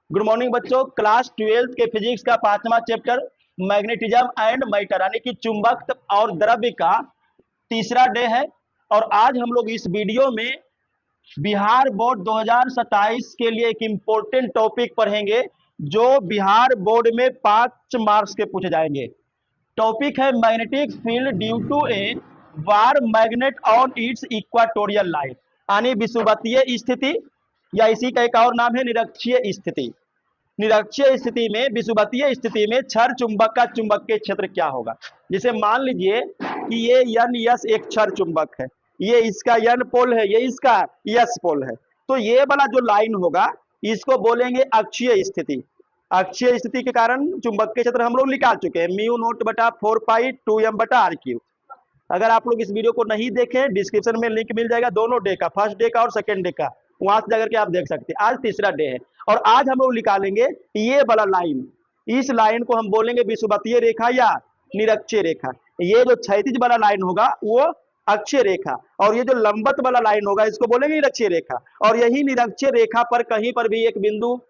Good morning बच्चों। Class 12th के physics का 5वां चैप्टर मैग्नेटिज्म एंड मैटर यानी कि चुंबक और द्रव्य का तीसरा डे है। और आज हम लोग इस वीडियो में बिहार बोर्ड 2027 के लिए एक इम्पोर्टेंट टॉपिक पढ़ेंगे जो बिहार बोर्ड में 5 मार्क्स के पूछे जाएंगे। टॉपिक है magnetic field due to a bar magnet on its equatorial line, यानी विषुवतीय स्थिति या इसी का एक और नाम है निरक्षीय स्थिति। निरक्षीय स्थिति में, विषुवतीय स्थिति में क्षर चुंबक का चुंबकीय क्षेत्र क्या होगा। जैसे मान लीजिए कि ये यन यस एक क्षर चुंबक है, ये इसका यन पोल है, ये इसका यस पोल है, तो ये वाला जो लाइन होगा इसको बोलेंगे अक्षीय स्थिति। अक्षीय स्थिति के कारण चुंबकीय क्षेत्र हम लोग निकाल चुके हैं, म्यू नोट बटा 4 पाई 2m बटा आर क्यूब। अगर आप लोग इस वीडियो को नहीं देखें, डिस्क्रिप्शन में लिंक मिल जाएगा दोनों डे का, फर्स्ट डे का और सेकेंड डे का, वहां से जाकर के आप देख सकते हैं। आज तीसरा डे है और आज हम लोग निकालेंगे ये वाला लाइन। इस लाइन को हम बोलेंगे विषुवतीय रेखा या निरक्षीय रेखा। ये जो क्षैतिज वाला लाइन होगा वो अक्षीय रेखा, और ये जो लंबवत वाला लाइन होगा इसको बोलेंगे निरक्षीय रेखा। और यही निरक्षीय रेखा पर कहीं पर भी एक बिंदु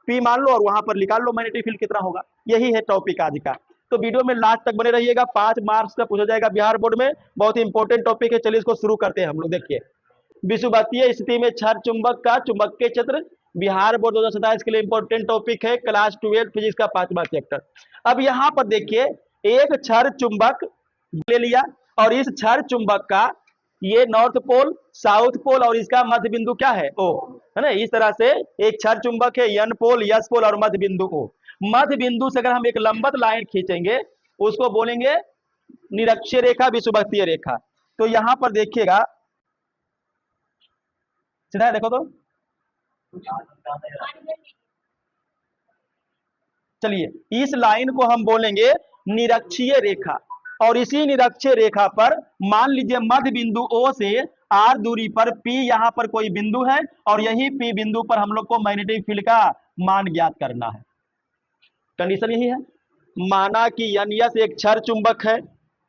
P मान लो और वहां पर निकाल लो मैग्नेटिक फील्ड कितना होगा। यही है टॉपिक आज का, तो वीडियो में लास्ट तक बने रहिएगा। 5 मार्क्स का पूछा जाएगा बिहार बोर्ड में, बहुत ही इंपॉर्टेंट टॉपिक है। चलिए इसको शुरू करते हैं हम लोग। देखिए, विषुवतीय स्थिति में क्षर चुंबक का चुंबकीय क्षेत्र बिहार बोर्ड 2027 के लिए इंपॉर्टेंट टॉपिक है, क्लास 12 फिजिक्स का 5वां चैप्टर। अब यहाँ पर देखिए, एक क्षर चुंबक ले लिया और इस क्षर चुंबक का ये नॉर्थ पोल, साउथ पोल और इसका मध्य बिंदु क्या है, ओ, है ना। इस तरह से एक क्षर चुंबक है, यन पोल, यस पोल और मध्य बिंदु ओ। मध्य बिंदु से अगर हम एक लंबवत लाइन खींचेंगे उसको बोलेंगे निरक्षीय रेखा, विषुवतीय रेखा। तो यहां पर देखिएगा, सीधा है, देखो तो। चलिए, इस लाइन को हम बोलेंगे निरक्षीय रेखा, और इसी निरक्षीय रेखा पर मान लीजिए मध्य बिंदु O से R दूरी पर P यहाँ पर कोई बिंदु है, और यही P बिंदु पर हम लोग को मैग्नेटिक फील्ड का मान ज्ञात करना है। कंडीशन यही है। माना कि यस एक क्षर चुंबक है।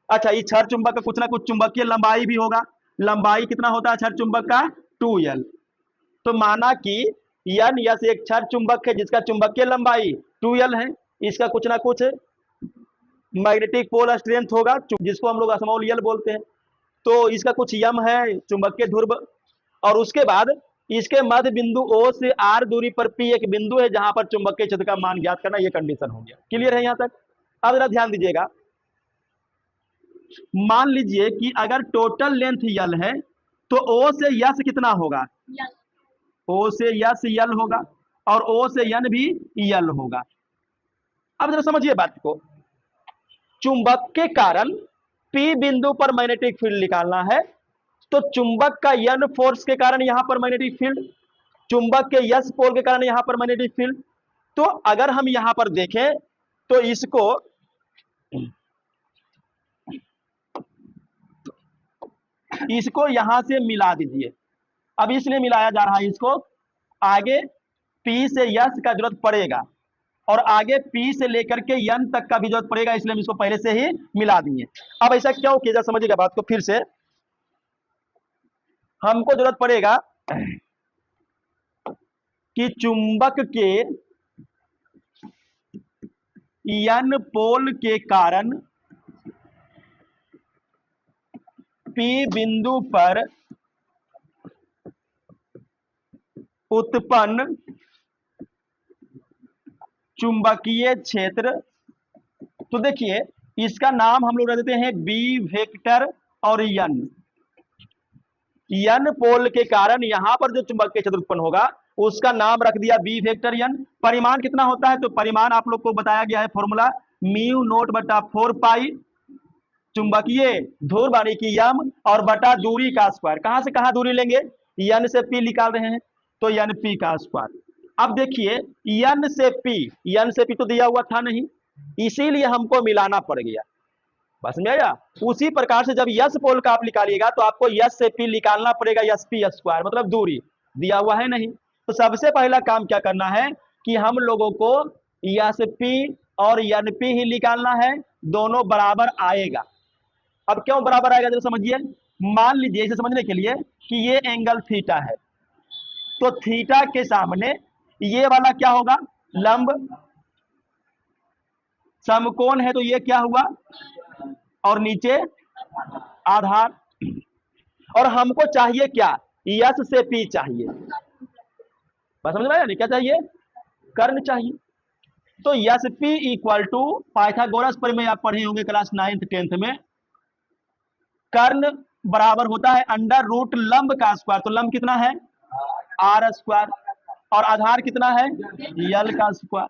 अच्छा, इस क्षर चुंबक का कुछ ना कुछ चुंबकीय लंबाई भी होगा। लंबाई कितना होता है क्षर चुंबक का, 2L। तो माना कि यस एक क्षर चुंबक है जिसका चुंबकीय लंबाई 2L है, इसका कुछ ना कुछ मैग्नेटिक पोल स्ट्रेंथ होगा जिसको हम लोग स्मॉल एल बोलते हैं। तो इसका कुछ यम है चुंबकीय ध्रुव, और उसके बाद इसके मध्य बिंदु O से R दूरी पर P एक बिंदु है जहां पर चुंबकीय क्षेत्र का मान ज्ञात करना, ये कंडीशन हो गया। क्लियर है यहां तक? अब जरा ध्यान दीजिएगा, मान लीजिए कि अगर टोटल लेंथ L है तो O से यस कितना होगा, O से यस L होगा और O से N भी L होगा। अब जरा समझिए बात को, चुंबक के कारण P बिंदु पर मैग्नेटिक फील्ड निकालना है, तो चुंबक का N फोर्स के कारण यहां पर मैग्नेटिक फील्ड, चुंबक के यस पोल के कारण यहां पर मैग्नेटिक फील्ड। तो अगर हम यहां पर देखें तो इसको यहां से मिला दीजिए। अब इसलिए मिलाया जा रहा है, इसको आगे P से यस का जरूरत पड़ेगा और आगे P से लेकर के N तक का भी जरूरत पड़ेगा, इसलिए हम इसको पहले से ही मिला दिए। अब ऐसा क्यों किया जा, समझिएगा बात को फिर से। हमको जरूरत पड़ेगा कि चुंबक के N पोल के कारण P बिंदु पर उत्पन्न चुंबकीय क्षेत्र, तो देखिए इसका नाम हम लोग रख देते हैं B वेक्टर और N पोल के कारण यहां पर जो चुंबकीय क्षेत्र उत्पन्न होगा उसका नाम रख दिया B वेक्टर N। परिमाण कितना होता है, तो परिमाण आप लोग को बताया गया है फॉर्मूला, म्यू नोट बटा 4 पाई चुंबकीय ध्रुव यानी कि M और बटा दूरी का स्क्वायर। कहां से कहां दूरी लेंगे, N से P निकाल रहे हैं तो NP का स्क्वायर। अब देखिए N से P तो दिया हुआ था नहीं, इसीलिए हमको मिलाना पड़ गया। बस समझ आया। उसी प्रकार से जब यस पोल का आप निकालिएगा तो आपको यस से P निकालना पड़ेगा, यस P स्क्वायर, मतलब दूरी दिया हुआ है नहीं। तो सबसे पहला काम क्या करना है कि हम लोगों को यस P और NP ही निकालना है, दोनों बराबर आएगा। अब क्यों बराबर आएगा जरा समझिए। मान लीजिए इसे समझने के लिए कि ये एंगल थीटा है, तो थीटा के सामने ये वाला क्या होगा, लंब, समकोण है तो ये क्या हुआ, और नीचे आधार। और हमको चाहिए क्या, यस से पी चाहिए, बस समझ में आया नहीं, क्या चाहिए, कर्ण चाहिए। तो S P equal to Pythagoras पर में आप पढ़े होंगे क्लास 9th 10th में, कर्ण बराबर होता है अंडर रूट लंब का स्क्वायर, तो लंब कितना है आर स्क्वायर, और आधार कितना है यल का स्क्वायर।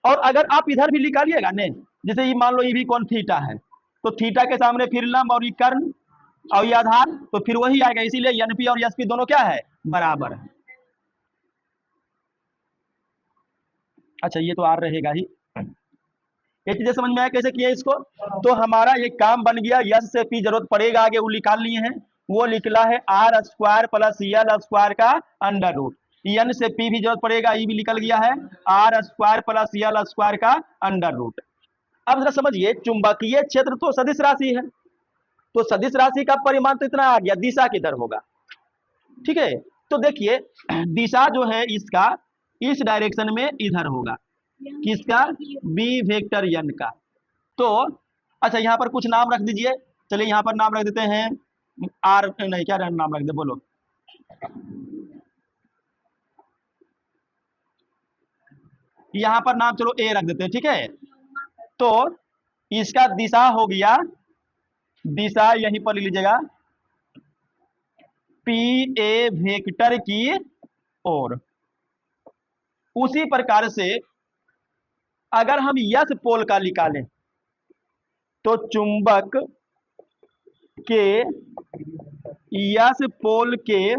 और अगर आप इधर भी निकालिएगा ने, जैसे ये मान लो ये भी कौन थीटा है, तो थीटा के सामने फिर लंब और ये कर्ण और ये आधार, तो फिर वही आएगा, इसीलिए एनपी और एसपी दोनों क्या है, बराबर है। अच्छा ये तो आर रहेगा ही, ये चीजें समझ में आया कैसे किया इसको। तो हमारा ये काम बन गया, यस से पी जरूरत पड़ेगा आगे वो निकाल लिए हैं, वो निकला है R square plus L square का अंडर रूट, एन से पी भी जरूरत पड़ेगा, ये भी निकल गया है R square plus L square का अंडर रूट। अब जरा समझिए, चुंबकीय क्षेत्र तो सदिश राशि है, तो सदिश राशि का परिमाण तो इतना आ गया, दिशा किधर होगा, ठीक है। तो देखिए दिशा जो है इसका इस डायरेक्शन में इधर होगा, किसका, बी वेक्टर एन का। तो अच्छा यहाँ पर कुछ नाम रख दीजिए, चलिए यहाँ पर नाम रख देते हैं आर, नहीं क्या नाम रख दे बोलो, यहाँ पर नाम चलो ए रख देते हैं, ठीक है। तो इसका दिशा हो गया, दिशा यहीं पर लिख लीजिएगा पी ए वेक्टर की ओर। उसी प्रकार से अगर हम यस पोल का निकालें तो चुंबक के यस पोल के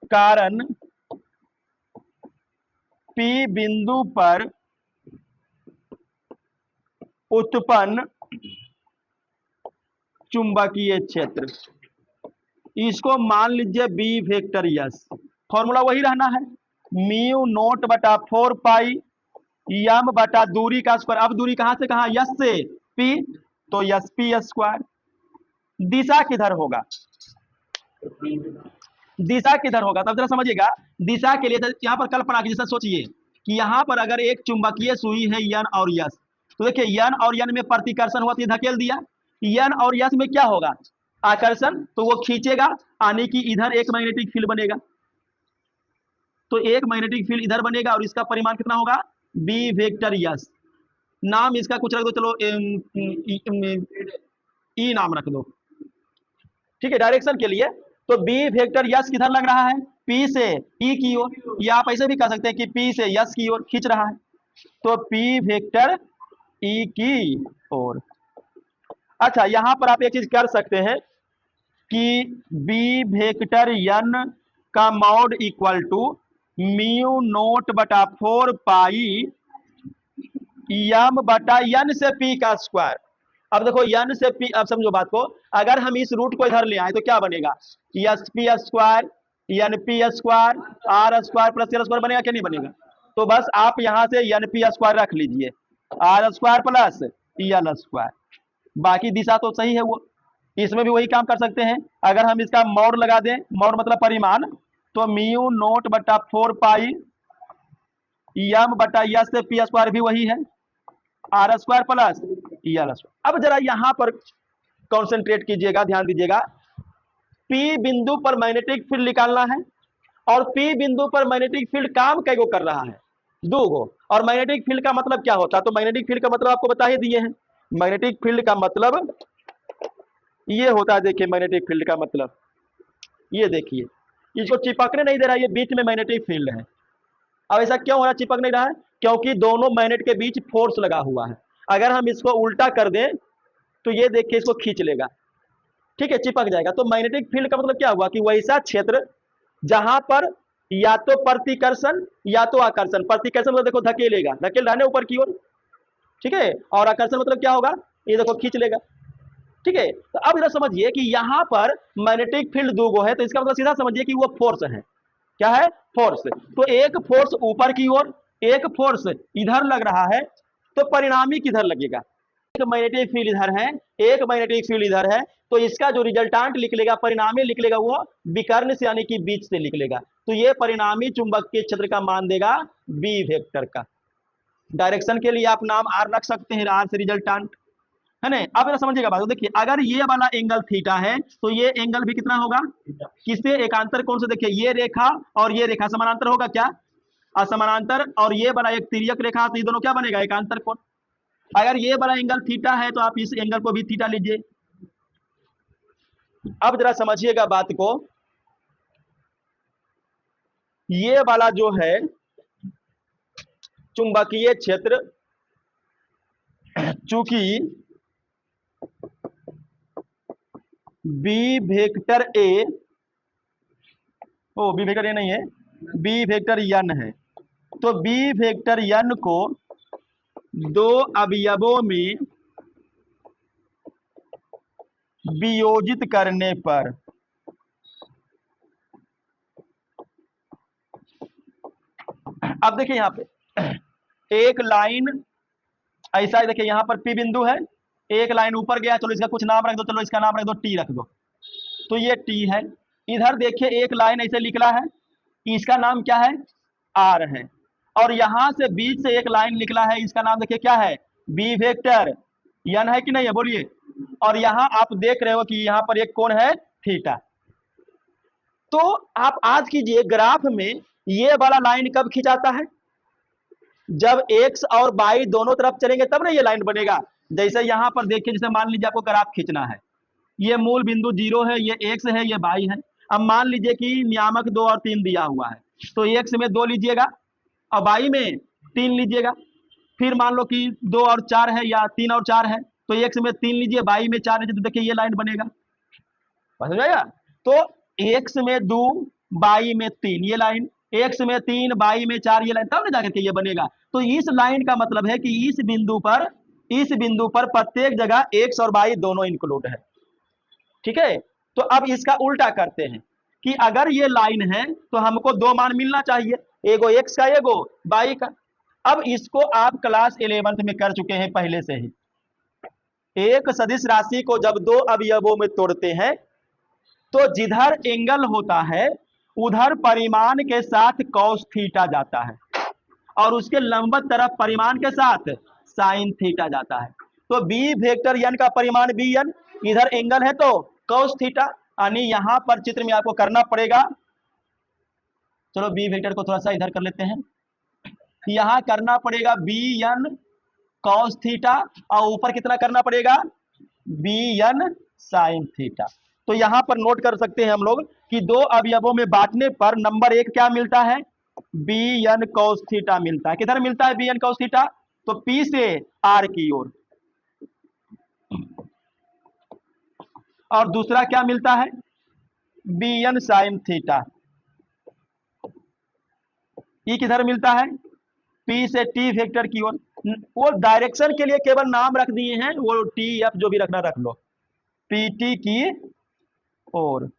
कारण पी बिंदु पर उत्पन्न चुंबकीय क्षेत्र, इसको मान लीजिए बी वेक्टर यस, फॉर्मूला वही रहना है, म्यू नोट बटा 4 पाई यम बटा दूरी का स्क्वायर। अब दूरी कहां से कहां, यस से पी, तो यस पी स्क्वायर। दिशा किधर होगा, दिशा किधर होगा, तब जरा समझिएगा। दिशा के लिए यहां पर कल्पना की जैसा सोचिए कि यहां पर अगर एक चुंबकीय सुई है यन और यस, तो देखिए यन और यन में प्रतिकर्षण हुआ, धकेल दिया, यन और यस में क्या होगा, आकर्षण, तो वो खींचेगा, आने की इधर एक मैग्नेटिक फील्ड बनेगा, तो एक मैग्नेटिक फील्ड इधर बनेगा और इसका परिमाण कितना होगा, बी वेक्टर यस। नाम इसका कुछ रख दो, चलो ई नाम रख दो, ठीक है, डायरेक्शन के लिए। तो बी वेक्टर यस किधर लग रहा है, पी से ई की ओर, या आप ऐसे भी कह सकते हैं कि पी से यस की ओर खींच रहा है, तो पी वेक्टर ई की ओर। अच्छा यहां पर आप एक चीज कर सकते हैं कि बी वेक्टर एन का mod equal to mu naught बटा 4 पाई यम बटा एन से पी का स्क्वायर। अब देखो एन से पी, अब समझो बात को, अगर हम इस रूट को इधर ले आए तो क्या बनेगा, S P square N P square R square plus L square बनेगा, क्या नहीं बनेगा। तो बस आप यहां से एन पी स्क्वायर रख लीजिए, R square plus L square, बाकी दिशा तो सही है वो, इसमें भी वही काम कर सकते हैं। अगर हम इसका मॉड लगा दें, मॉड मतलब परिमाण, तो म्यू नोट बटा 4 पाई एम बटा एस से पी स्क्वायर भी वही है, R square plus L square. अब जरा यहां पर कॉन्सेंट्रेट कीजिएगा, ध्यान दीजिएगा, पी बिंदु पर मैग्नेटिक फील्ड निकालना है, और पी बिंदु पर मैग्नेटिक फील्ड काम कैगो कर रहा है, दो गो। और मैग्नेटिक फील्ड का मतलब क्या होता है, तो मैग्नेटिक फील्ड का मतलब आपको बता ही दिए हैं, मैग्नेटिक फील्ड का मतलब ये होता है, देखिए मैग्नेटिक फील्ड का मतलब ये देखिए, इसको चिपकने नहीं दे रहा, ये बीच में मैग्नेटिक फील्ड है। अब ऐसा क्यों हो रहा, चिपक नहीं रहा है, क्योंकि दोनों मैग्नेट के बीच फोर्स लगा हुआ है। अगर हम इसको उल्टा कर दें तो ये देखिए इसको खींच लेगा, ठीक है, चिपक जाएगा। तो मैग्नेटिक फील्ड का मतलब क्या हुआ कि वैसा क्षेत्र जहां पर या तो प्रतिकर्षण या तो आकर्षण, प्रतिकर्षण मतलब देखो धकेलेगा, धकेल रहा है ऊपर की ओर, ठीक है, और आकर्षण मतलब क्या होगा, ये देखो खींच लेगा, ठीक है। तो अब इधर समझिए कि यहां पर मैग्नेटिक फील्ड दो गो है, तो इसका मतलब सीधा समझिए कि वो फोर्स है, क्या है, फोर्स। तो एक फोर्स ऊपर की ओर, एक फोर्स इधर लग रहा है, तो परिणामी किधर लगेगा, एक मैग्नेटिक फील्ड इधर है, एक मैग्नेटिक फील्ड इधर है, तो इसका जो रिजल्टांट निकलेगा, परिणामी निकलेगा, वो विकर्ण से यानी कि बीच से निकलेगा। तो ये परिणामी चुंबकीय क्षेत्र का मान देगा बी वेक्टर का। डायरेक्शन के लिए आप नाम आर रख सकते हैं, आर से रिजल्टेंट है ना। अब जरा समझिएगा बात, देखिए अगर ये वाला एंगल थीटा है तो ये एंगल भी कितना होगा, किससे, एकांतर कोण से। देखिए ये रेखा और ये रेखा समानांतर होगा क्या, असमानांतर, और ये वाला एक तिर्यक रेखा, तो ये दोनों क्या बनेगा, एकांतर कोण। अगर ये वाला एंगल थीटा है तो आप इस एंगल को भी थीटा लीजिए। अब जरा समझिएगा बात को, ये वाला जो है चुंबकीय क्षेत्र, चूंकि B vector A, B vector A नहीं है, बी वेक्टर यन है, तो बी वेक्टर यन को दो अवयवों में वियोजित करने पर अब देखिए यहां पे एक लाइन ऐसा है, देखिए यहां पर पी बिंदु है, एक लाइन ऊपर गया, चलो इसका कुछ नाम रख दो, चलो इसका नाम रख दो टी रख दो, तो ये टी है। इधर देखिए एक लाइन ऐसे निकला है, इसका नाम क्या है, आर है, और यहां से बीच से एक लाइन निकला है, इसका नाम देखिए क्या है, बी वेक्टर यन है कि नहीं है, बोलिए। और यहां आप देख रहे हो कि यहां पर एक कोण है थीटा। तो आप आज कीजिए ग्राफ में ये वाला लाइन कब खिंचाता है, जब एक्स और वाई दोनों तरफ चलेंगे तब ना ये लाइन बनेगा। जैसे यहां पर देखिए, जैसे मान लीजिए आपको ग्राफ खींचना है, ये मूल बिंदु 0 है, ये एक्स है, ये वाई है। अब मान लीजिए कि नियामक 2 और 3 दिया हुआ है, तो एक्स में 2 लीजिएगा और वाई में 3 लीजिएगा। फिर मान लो कि 2 और 4 है या 3 और 4 है, तो एक्स में 3 लीजिए, वाई में 4 लीजिए, तो देखिए ये लाइन बनेगा, समझ आएगा। तो एक्स में 2 वाई में 3 ये लाइन, एक्स में 3 वाई में 4 ये लाइन, तब ना जाकर के ये बनेगा। तो इस लाइन का मतलब है कि इस बिंदु पर प्रत्येक जगह एक्स और वाई दोनों इंक्लूड है, ठीक है। तो अब इसका उल्टा करते हैं कि अगर ये लाइन है तो हमको 2 मान मिलना चाहिए, एगो एक्स का एगो वाई का। अब इसको आप क्लास 11th में कर चुके हैं पहले से ही। एक सदिश राशि को जब 2 अवयवों में तोड़ते हैं तो जिधर एंगल होता है उधर परिमाण के साथ कॉस थीटा जाता है, और उसके लंबवत तरफ परिमाण के साथ साइन थीटा जाता है। तो बी वेक्टर यन का परिमाण बी यन, इधर एंगल है तो कॉस थीटा, यानी यहां पर चित्र में आपको करना पड़ेगा, चलो बी वेक्टर को थोड़ा सा इधर कर लेते हैं, यहां करना पड़ेगा बी यन कॉस थीटा, और ऊपर कितना करना पड़ेगा, बी यन साइन थीटा। तो यहां पर नोट कर सकते हैं हम लोग कि 2 अवयवों में बांटने पर नंबर 1 क्या मिलता है, बी एन कॉस थीटा मिलता है। किधर मिलता है बी एन कॉस थीटा, तो पी से आर की ओर। और दूसरा क्या मिलता है, बी एन साइन थीटा, ये किधर मिलता है, पी से टी वेक्टर की ओर। वो डायरेक्शन के लिए केवल नाम रख दिए हैं, वो टी एफ जो भी रखना रख लो, पी टी की ओर।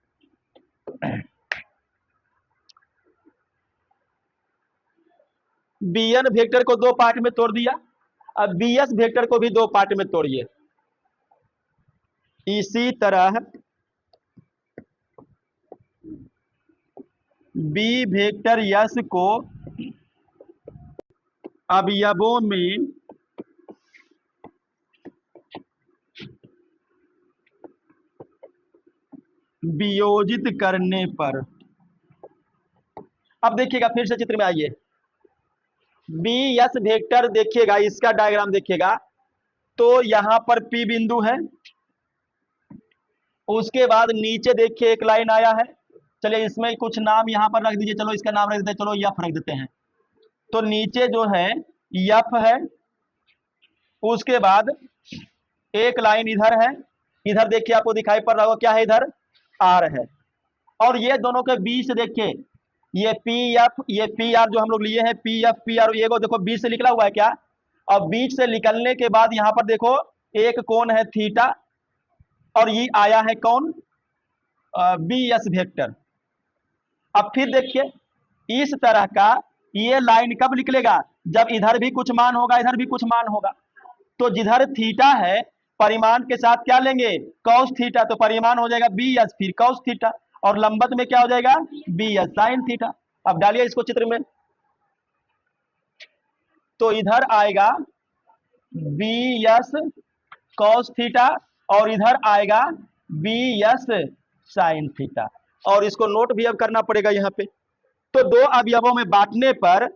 बी एन वेक्टर को 2 पार्ट में तोड़ दिया, अब बी एस वेक्टर को भी 2 पार्ट में तोड़िए। इसी तरह बी वेक्टर यस को अवयवों में वियोजित करने पर, अब देखिएगा फिर से चित्र में आइए, बी एस वेक्टर देखिएगा, इसका डायग्राम देखिएगा, तो यहां पर पी बिंदु है, उसके बाद नीचे देखिए एक लाइन आया है, चलिए इसमें कुछ नाम यहां पर रख दीजिए, चलो इसका नाम रख देते हैं, चलो यफ रख देते हैं। तो नीचे जो है यफ है, उसके बाद एक लाइन इधर है, इधर देखिए आपको दिखाई पड़ रहा होगा क्या है, इधर आर है, और ये दोनों के बीच देखिए ये पी एफ, ये पी आर जो हम लोग लिए हैं, पी एफ पी आर, ये देखो बीच से निकला हुआ है क्या, और बीच से निकलने के बाद यहां पर देखो एक कोण है थीटा, और ये आया है कौन, बी एस वेक्टर। अब फिर देखिए इस तरह का ये लाइन कब निकलेगा, जब इधर भी कुछ मान होगा, इधर भी कुछ मान होगा। तो जिधर थीटा है परिमाण के साथ क्या लेंगे, कॉस थीटा, तो परिमाण हो जाएगा बी एस फिर कॉस थीटा, और लंबत में क्या हो जाएगा, बी एस साइन थीटा। अब डालिए इसको चित्र में, तो इधर आएगा बी एस कॉस थीटा और इधर आएगा बी एस साइन थीटा। और इसको नोट भी अब करना पड़ेगा यहाँ पे। तो दो अवयवों में बांटने पर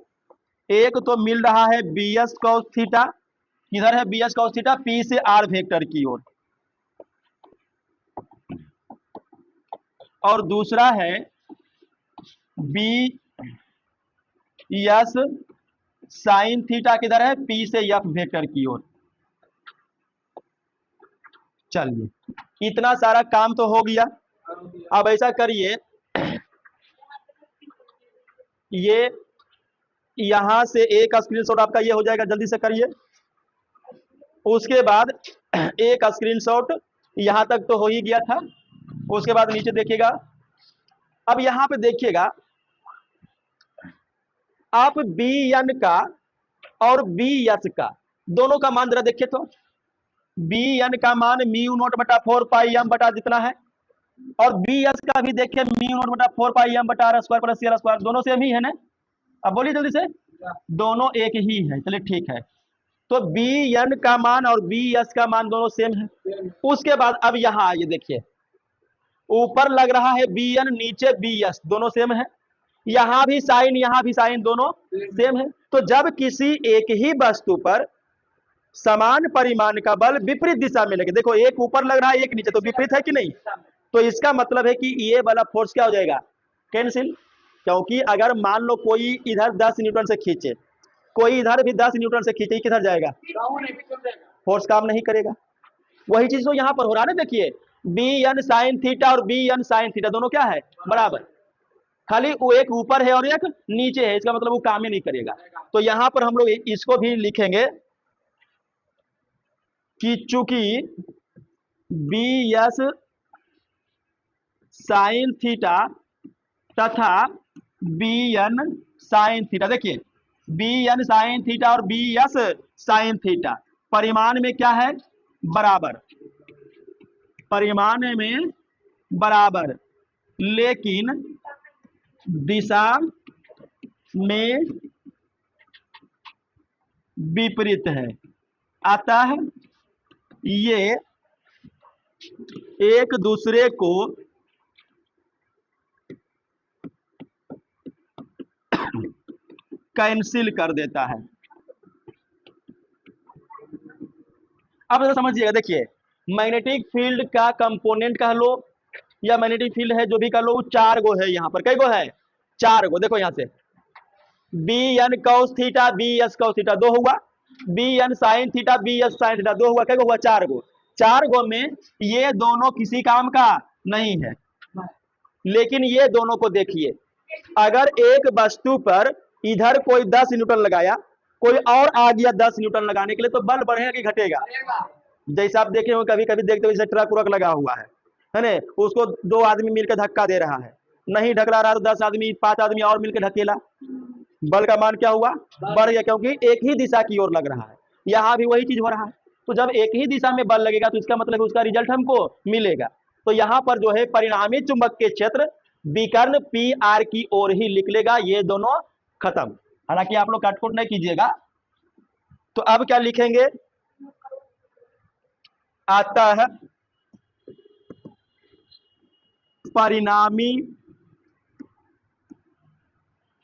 एक तो मिल रहा है बी एस कॉस थीटा, किधर है B S cos theta, P से आर वेक्टर की ओर, और दूसरा है बी एस साइन थीटा, किधर है, पी से एफ वेक्टर की ओर। चलिए इतना सारा काम तो हो गया। अब ऐसा करिए, ये यहां से एक स्क्रीनशॉट आपका ये हो जाएगा, जल्दी से करिए। उसके बाद एक स्क्रीनशॉट यहां तक तो हो ही गया था। उसके बाद नीचे देखिएगा, अब यहां पे देखिएगा आप बी एन का और बी एस का दोनों का मान जरा देखिए। तो बी एन का मान म्यू नोट बटा 4 पाई एम बटा जितना है, और बी एस का भी देखिए म्यू नोट बटा 4 पाई एम बटा R square plus C R square, दोनों सेम ही है ना। अब बोलिए जल्दी से, दोनों एक ही है। चलिए ठीक है, तो बी एन का मान और बी एस का मान दोनों सेम है। उसके बाद अब यहां आइए, देखिए ऊपर लग रहा है बी एन, नीचे बी एस, दोनों सेम है। यहां भी साइन दोनों सेम है। तो जब किसी एक ही वस्तु पर समान परिमाण का बल विपरीत दिशा में लगे, देखो एक ऊपर लग रहा है एक नीचे, तो विपरीत है कि नहीं, तो इसका मतलब है कि ये वाला फोर्स क्या हो जाएगा, कैंसिल। क्योंकि अगर मान लो कोई इधर 10 न्यूटन से खींचे, कोई इधर भी 10 न्यूटन से खींचे, किधर जाएगा, फोर्स काम नहीं करेगा। वही चीज तो यहां पर हो रहा है ना। देखिए बी एन साइन थीटा और बी एन साइन थीटा दोनों क्या है, बराबर, खाली वो एक ऊपर है और एक नीचे है, इसका मतलब वो काम ही नहीं करेगा। तो यहां पर हम लोग इसको भी लिखेंगे कि चूंकि बी एस साइन थीटा तथा बी एन साइन थीटा, देखिए बी एन साइन थीटा और बी एस साइन थीटा परिमाण में क्या है, बराबर, परिमाण में बराबर, लेकिन दिशा में विपरीत है। अतः ये एक दूसरे को कैंसिल कर देता है। अब जरा समझिएगा, देखिए मैग्नेटिक फील्ड का कंपोनेंट कह लो या मैग्नेटिक फील्ड है जो भी कह लो, चार गो है यहाँ पर, कई गो है, चार गो। देखो यहाँ से B N cos theta B S cos theta दो हुआ, B N sine theta B S sine theta दो हुआ, कई गो हुआ, चार गो। चार गो में ये दोनों किसी काम का नहीं है, लेकिन ये दोनों को देखिए, अगर एक वस्तु पर इधर कोई 10 न्यूटन लगाया, कोई और आ गया 10 न्यूटन लगाने के लिए, तो बल बढ़ेगा कि घटेगा, जैसे आप देखे हो कभी कभी देखते हो जैसे ट्रक व्रक लगा हुआ है ना, उसको दो आदमी मिलकर धक्का दे रहा है, नहीं ढकला रहा तो 10 आदमी 5 आदमी और मिलकर ढकेला, बल का मान क्या हुआ, बढ़ गया, क्योंकि एक ही दिशा की ओर लग रहा है। यहाँ भी वही चीज हो रहा है। तो जब एक ही दिशा में बल लगेगा तो इसका मतलब उसका रिजल्ट हमको मिलेगा। तो यहाँ पर जो है परिणामी चुंबक के क्षेत्र विकर्ण पी आर की ओर ही निकलेगा, ये दोनों खत्म। हालांकि आप लोग काटकुट नहीं कीजिएगा। तो अब क्या लिखेंगे, अतः परिणामी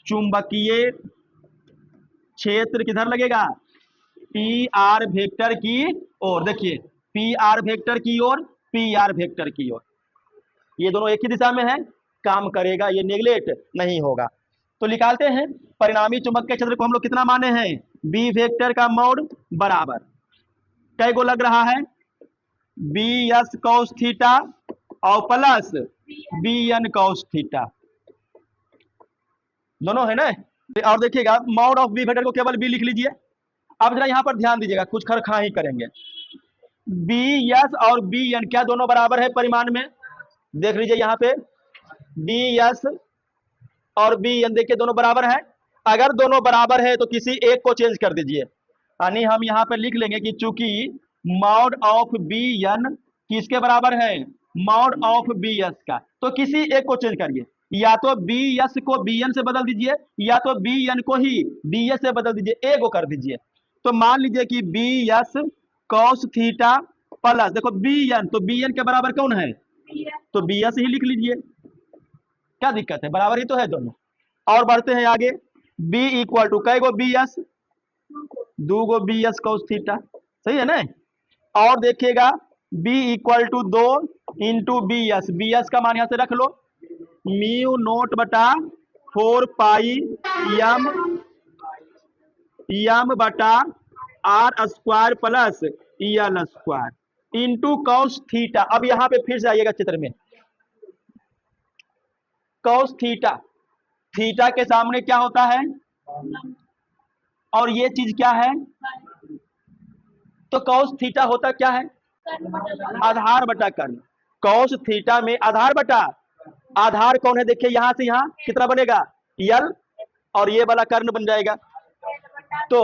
चुंबकीय क्षेत्र किधर लगेगा, पी आर वेक्टर की ओर। देखिए पी आर वेक्टर की ओर, पी आर वेक्टर की ओर, ये दोनों एक ही दिशा में है, काम करेगा, ये नेगलेक्ट नहीं होगा। तो निकालते हैं परिणामी चुंबक के क्षेत्र को हम लोग कितना माने हैं, बी वेक्टर का मोड बराबर, कई गो लग रहा है, बी एस कॉस थीटा और plus B N cos theta, दोनों है ना। और देखिएगा मॉड ऑफ बी वेक्टर को केवल बी लिख लीजिए। अब जरा यहां पर ध्यान दीजिएगा, कुछ खरखा ही करेंगे। बी एस और बी एन क्या दोनों बराबर है परिमाण में, देख लीजिए यहाँ पे बी एस और बी एन देखिए दोनों बराबर है। अगर दोनों बराबर है तो किसी एक को चेंज कर दीजिए, यानी हम यहाँ पे लिख लेंगे कि चूंकि मॉड ऑफ बी एन किसके बराबर है, मॉड ऑफ बी एस का। तो किसी एक को चेंज करिए, या तो बी एस को बी एन से बदल दीजिए, या तो बी एन को ही बी एस से बदल दीजिए, ए को कर दीजिए। तो मान लीजिए कि B S cos theta plus, देखो बी एन, तो बी एन के बराबर कौन है, तो बी एस ही लिख लीजिए, क्या दिक्कत है, बराबर ही तो है दोनों। और बढ़ते हैं आगे, बी इक्वल टू कै गो बी एस, दो गो बी एस कॉस थीटा, सही है ना। और देखिएगा B equal to 2 into B S का मान यहां से रख लो, म्यू नोट बटा 4 पाई यम यम बटा R square plus L square into cos theta. अब यहां पे फिर से आइएगा चित्र में, कॉस थीटा, थीटा के सामने क्या होता है, और ये चीज क्या है, तो कॉस थीटा होता क्या है, आधार बटा कर्ण। कॉस थीटा में आधार बटा, आधार कौन है, देखिए यहां से यहां कितना बनेगा, यल, और ये वाला कर्ण बन जाएगा। तो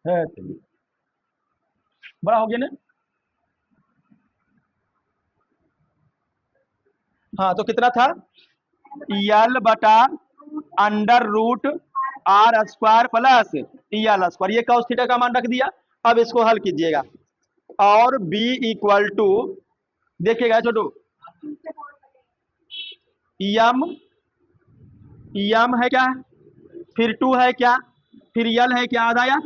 है बड़ा हो गया ना। हाँ तो कितना था, यल बटा under root R square plus L square, ये कॉस थीटा का मान रख दिया। अब इसको हल कीजिएगा, और b इक्वल टू, देखिएगा छोटू, यम यम है क्या, फिर 2 है क्या, फिर यल है क्या, आधा या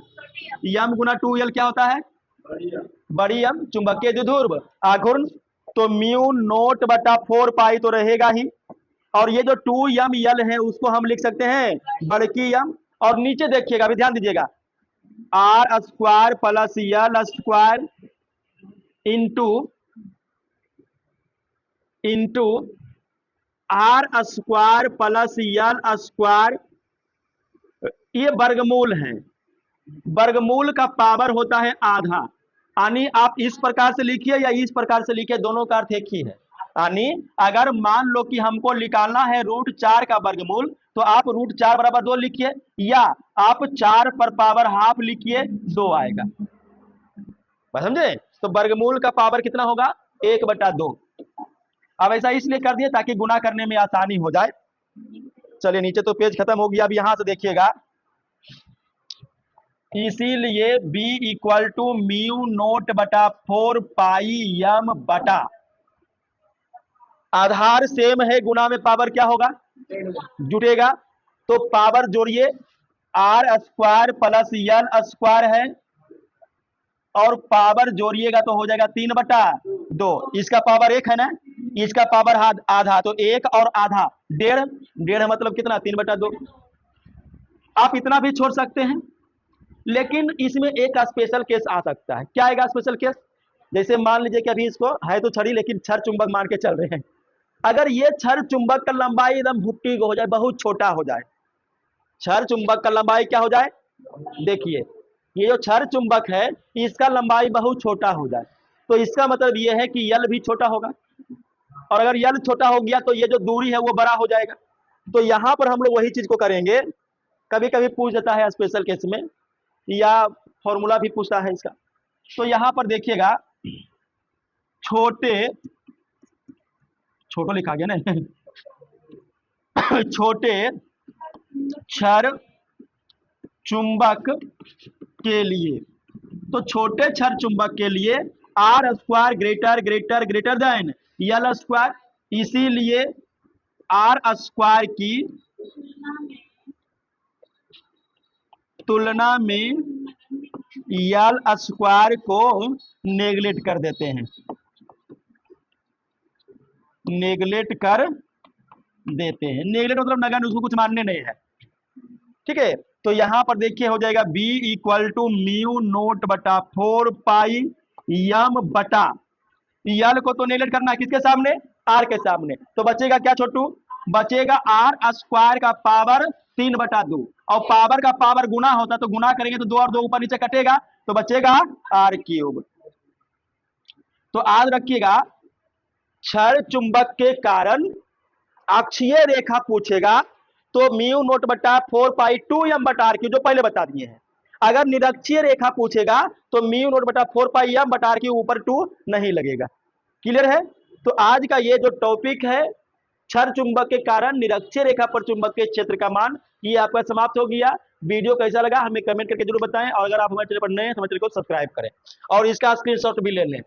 यम गुना 2 यल क्या होता है, बड़ी यम चुंबकीय द्विध्रुव आघूर्ण। तो म्यू नोट बटा 4 पाई तो रहेगा ही, और ये जो 2 यम यल है उसको हम लिख सकते हैं बड़की यम। और नीचे देखिएगा, अभी ध्यान दीजिएगा, R square plus L square into into R square plus L square, ये वर्गमूल है, वर्गमूल का पावर होता है आधा। यानी आप इस प्रकार से लिखिए या इस प्रकार से लिखिए, दोनों का अर्थ एक ही है। यानी अगर मान लो कि हमको निकालना है √4 का वर्गमूल, तो आप √4 बराबर 2 लिखिए, या आप 4 पर पावर हाफ लिखिए, 2 आएगा, बस समझे। तो वर्गमूल का पावर कितना होगा, 1/2। अब ऐसा इसलिए कर दिए ताकि गुना करने में आसानी हो जाए। चलिए नीचे तो पेज खत्म हो गया, अब यहां से देखिएगा, इसीलिए b equal to mu naught बटा 4 पाई यम बटा, आधार सेम है, गुना में पावर क्या होगा, जुटेगा। तो पावर जोड़िए, R square plus L square है, और पावर जोड़िएगा तो हो जाएगा 3/2। इसका पावर 1 है ना, इसका पावर आधा, तो 1 और आधा 1.5, 1.5 मतलब कितना, 3/2। आप इतना भी छोड़ सकते हैं, लेकिन इसमें एक स्पेशल केस आ सकता है। क्या आएगा स्पेशल केस, जैसे मान लीजिए कि अभी इसको है तो छड़ी, लेकिन छर चुंबक मान के चल रहे हैं, अगर ये छर चुंबक का लंबाई एकदम भुट्टी को हो जाए, बहुत छोटा हो जाए, छर चुंबक का लंबाई क्या हो जाए, देखिए ये जो छर चुंबक है इसका लंबाई बहुत छोटा हो जाए, तो इसका मतलब ये है कि यल भी छोटा होगा, और अगर यल छोटा हो गया तो ये जो दूरी है वो बड़ा हो जाएगा। तो यहां पर हम लोग वही चीज को करेंगे, कभी कभी पूछ देता है स्पेशल केस में, या फॉर्मूला भी पूछता है इसका। तो यहां पर देखिएगा, छोटे छोटो लिखा गया ना छोटे छर चुंबक के लिए, तो छोटे छर चुंबक के लिए R square greater greater greater than L square, इसीलिए आर स्क्वायर की तुलना में यल स्क्वायर को नेगलेक्ट कर देते हैं, नेगलेक्ट कर देते हैं, नेगलेक्ट मतलब नगण्य, उसको कुछ मानने नहीं है, ठीक है। तो यहां पर देखिए हो जाएगा b equal to mu naught बटा 4 पाई यम बटा, यल को तो नेगलेक्ट करना है, किसके सामने, आर के सामने, तो बचेगा क्या छोटू, बचेगा आर स्क्वायर का पावर 3/2, और पावर का पावर गुना होता तो गुना करेंगे तो 2 और 2 ऊपर नीचे कटेगा, तो बचेगा r³। तो याद रखिएगा, छड़ चुंबक के कारण अक्षीय रेखा पूछेगा तो म्यू नोट बटा 4 पाई 2 m/r जो पहले बता दिए हैं। अगर निरक्षीय रेखा पूछेगा तो म्यू नोट बटा 4 पाई m/r ऊपर 2 नहीं लगेगा। क्लियर है? तो आज का ये जो टॉपिक है क्षर चुंबक के कारण निरक्षीय रेखा पर चुंबकीय क्षेत्र का मान, ये आपका समाप्त हो गया। वीडियो कैसा लगा हमें कमेंट करके जरूर बताएं, और अगर आप हमारे चैनल पर नए हैं तो हमारे चैनल को सब्सक्राइब करें और इसका स्क्रीनशॉट भी ले लें।